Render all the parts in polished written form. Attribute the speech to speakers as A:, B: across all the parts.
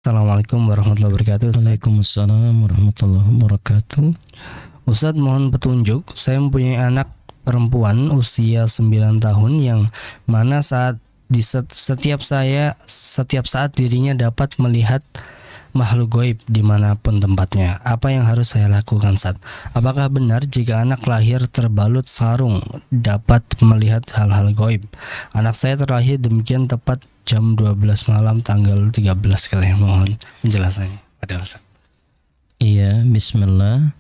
A: Assalamualaikum warahmatullahi wabarakatuh.
B: Waalaikumsalam warahmatullahi wabarakatuh.
A: Ustadz, mohon petunjuk. Saya mempunyai anak perempuan usia 9 tahun yang mana setiap saat dirinya dapat melihat makhluk gaib dimanapun tempatnya. Apa yang harus saya lakukan, Ustadz? Apakah benar jika anak lahir terbalut sarung dapat melihat hal-hal gaib? Anak saya terlahir demikian tepat jam 12 malam tanggal 13 kali. Mohon penjelasannya pada Ustadz.
B: Iya, bismillah.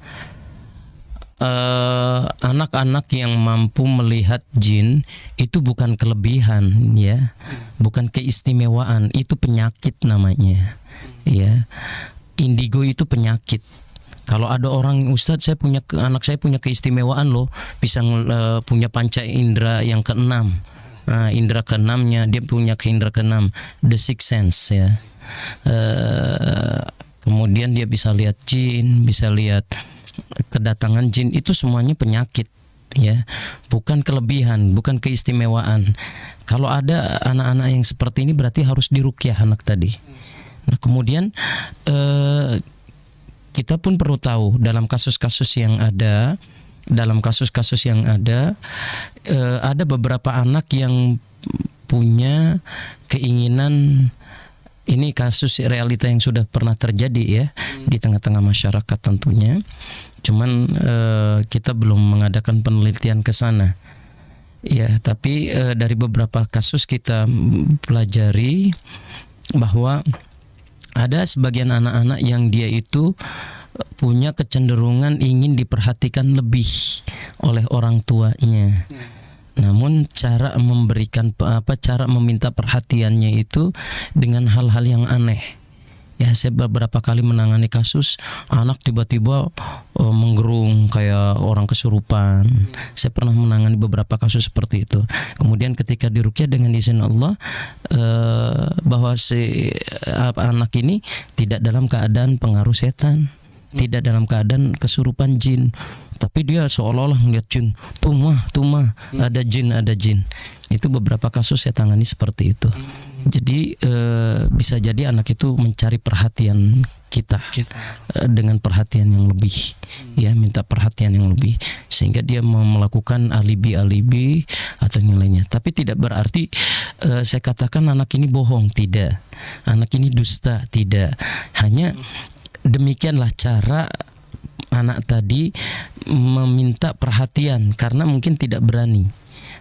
B: Anak-anak yang mampu melihat jin itu bukan kelebihan, ya, bukan keistimewaan, itu penyakit namanya. Ya, indigo itu penyakit. Kalau ada orang, Ustadz, anak saya punya keistimewaan loh, bisa punya panca indera yang keenam. Indera keenamnya dia punya indera keenam, the sixth sense, ya. Kemudian dia bisa lihat jin, bisa lihat kedatangan jin, itu semuanya penyakit, ya, bukan kelebihan, bukan keistimewaan. Kalau ada anak-anak yang seperti ini berarti harus diruqyah anak tadi. Nah, kemudian kita pun perlu tahu dalam kasus-kasus yang ada, ada beberapa anak yang punya keinginan. Ini kasus realita yang sudah pernah terjadi, ya, di tengah-tengah masyarakat tentunya. Cuman kita belum mengadakan penelitian ke sana. Ya, tapi dari beberapa kasus kita pelajari bahwa ada sebagian anak-anak yang dia itu punya kecenderungan ingin diperhatikan lebih oleh orang tuanya. Namun cara meminta perhatiannya itu dengan hal-hal yang aneh. Ya, saya beberapa kali menangani kasus anak tiba-tiba menggerung kayak orang kesurupan. Saya pernah menangani beberapa kasus seperti itu. Kemudian ketika diruqyah dengan izin Allah, bahwa si anak ini tidak dalam keadaan pengaruh setan, tidak dalam keadaan kesurupan jin, tapi dia seolah-olah melihat jin. Tumah, ada jin. Itu beberapa kasus saya tangani seperti itu. Jadi bisa jadi anak itu mencari perhatian kita. Dengan perhatian yang lebih, ya, minta perhatian yang lebih, sehingga dia mau melakukan alibi atau yang lainnya. Tapi tidak berarti saya katakan anak ini bohong, tidak. Anak ini dusta, tidak. Hanya demikianlah cara anak tadi meminta perhatian karena mungkin tidak berani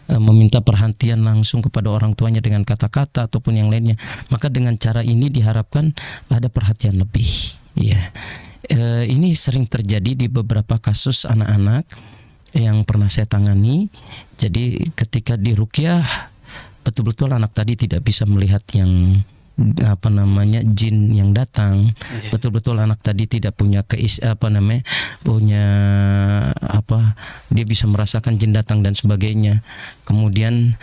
B: meminta perhatian langsung kepada orang tuanya dengan kata-kata ataupun yang lainnya. Maka dengan cara ini diharapkan ada perhatian lebih, ya. Ini sering terjadi di beberapa kasus anak-anak yang pernah saya tangani. Jadi ketika diruqyah, betul-betul anak tadi tidak bisa melihat yang jin yang datang. Betul-betul anak tadi tidak punya dia bisa merasakan jin datang dan sebagainya. Kemudian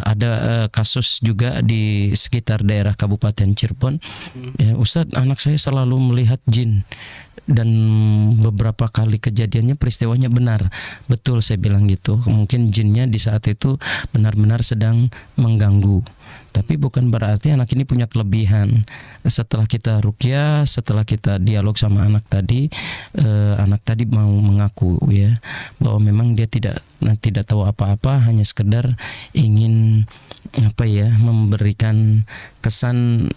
B: ada kasus juga di sekitar daerah Kabupaten Cirebon. Ya, Ustadz, anak saya selalu melihat jin dan beberapa kali kejadiannya peristiwanya benar. Betul, saya bilang gitu. Mungkin jinnya di saat itu benar-benar sedang mengganggu. Tapi bukan berarti anak ini punya kelebihan. Setelah kita ruqyah, setelah kita dialog sama anak tadi mau mengaku, ya, bahwa memang dia tidak tahu apa-apa, hanya sekedar ingin memberikan kesan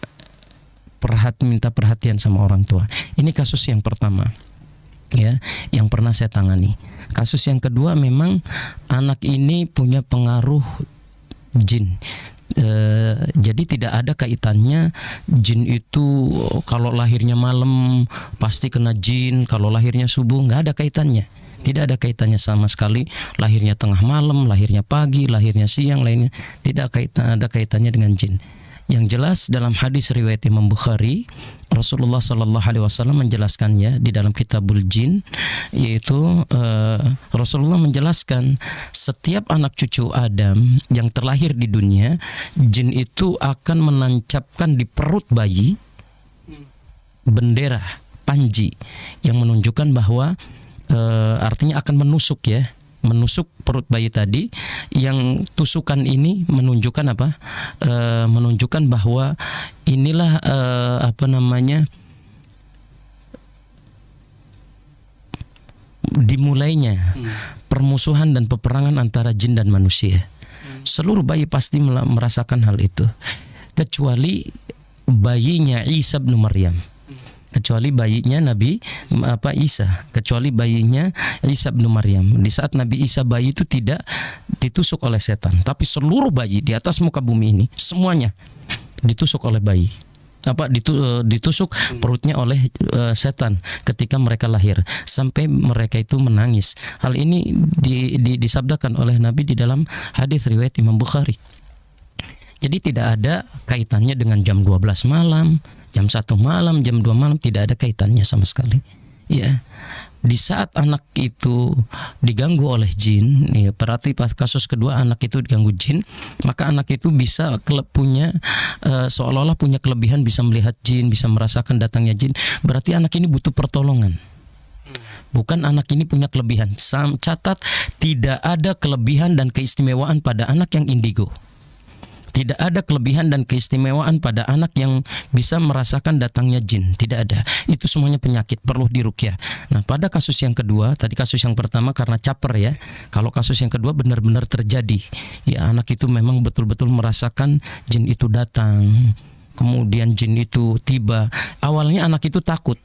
B: minta perhatian sama orang tua. Ini kasus yang pertama, ya, yang pernah saya tangani. Kasus yang kedua, memang anak ini punya pengaruh jin. Jadi tidak ada kaitannya jin itu kalau lahirnya malam pasti kena jin, kalau lahirnya subuh, nggak ada kaitannya. Tidak ada kaitannya sama sekali. Lahirnya tengah malam, lahirnya pagi, lahirnya siang, lainnya tidak ada kaitannya dengan jin. Yang jelas dalam hadis riwayat Imam Bukhari, Rasulullah SAW menjelaskannya di dalam Kitabul Jin, yaitu Rasulullah menjelaskan setiap anak cucu Adam yang terlahir di dunia, jin itu akan menancapkan di perut bayi bendera panji yang menunjukkan bahwa artinya akan menusuk, ya, menusuk perut bayi tadi, yang tusukan ini menunjukkan apa? Menunjukkan bahwa inilah dimulainya permusuhan dan peperangan antara jin dan manusia. Seluruh bayi pasti merasakan hal itu, kecuali bayinya Isa bin Maryam. Kecuali bayinya Nabi Isa, kecuali bayinya Isa bin Maryam. Di saat Nabi Isa bayi itu tidak ditusuk oleh setan, tapi seluruh bayi di atas muka bumi ini semuanya ditusuk oleh bayi. Ditusuk perutnya oleh setan ketika mereka lahir sampai mereka itu menangis. Hal ini disabdakan oleh Nabi di dalam hadis riwayat Imam Bukhari. Jadi tidak ada kaitannya dengan jam 12 malam, jam 1 malam, jam 2 malam, tidak ada kaitannya sama sekali. Ya. Di saat anak itu diganggu oleh jin, ya, berarti kasus kedua anak itu diganggu jin, maka anak itu bisa punya seolah-olah punya kelebihan, bisa melihat jin, bisa merasakan datangnya jin. Berarti anak ini butuh pertolongan. Bukan anak ini punya kelebihan. Catat, tidak ada kelebihan dan keistimewaan pada anak yang indigo. Tidak ada kelebihan dan keistimewaan pada anak yang bisa merasakan datangnya jin. Tidak ada. Itu semuanya penyakit, perlu diruqyah. Nah, pada kasus yang kedua, tadi kasus yang pertama karena caper ya. Kalau kasus yang kedua benar-benar terjadi. Ya, anak itu memang betul-betul merasakan jin itu datang. Kemudian jin itu tiba. Awalnya anak itu takut.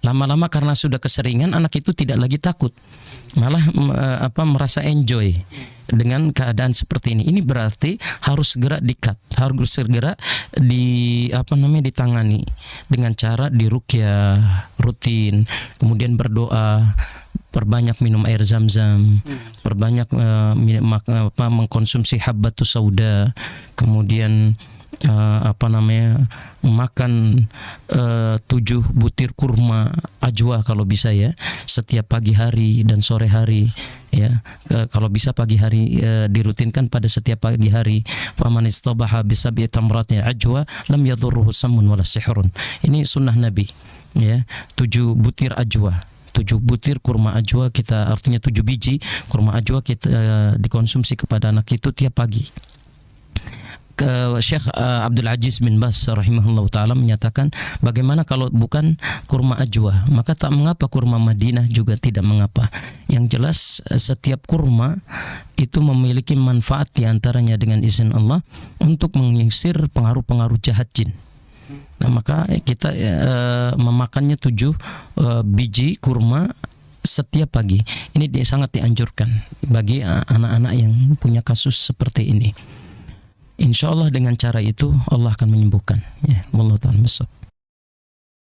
B: Lama-lama karena sudah keseringan, anak itu tidak lagi takut, malah merasa enjoy dengan keadaan seperti ini. Ini berarti harus segera di-cut, harus segera ditangani dengan cara diruqyah rutin, kemudian berdoa, perbanyak minum air zam-zam, perbanyak mengkonsumsi habbatus sauda, kemudian makan 7 butir kurma ajwa kalau bisa ya, setiap pagi hari dan sore hari ya. Kalau bisa pagi hari dirutinkan pada setiap pagi hari. Faman istabaha bisab'i tamratnya ajwa lam yadurruhu sammun wala sihrun. Ini sunnah Nabi ya, 7 butir ajwa. 7 butir kurma ajwa, kita artinya 7 biji kurma ajwa kita dikonsumsi kepada anak itu tiap pagi. Syekh Abdul Aziz bin Baz rahimahullah ta'ala menyatakan, bagaimana kalau bukan kurma ajwa, maka tak mengapa kurma Madinah juga tidak mengapa. Yang jelas setiap kurma itu memiliki manfaat diantaranya dengan izin Allah untuk mengusir pengaruh-pengaruh jahat jin. Nah, maka kita memakannya 7 biji kurma setiap pagi. Ini sangat dianjurkan bagi anak-anak yang punya kasus seperti ini. Insya Allah dengan cara itu Allah akan menyembuhkan. Ya, wallahu ta'ala.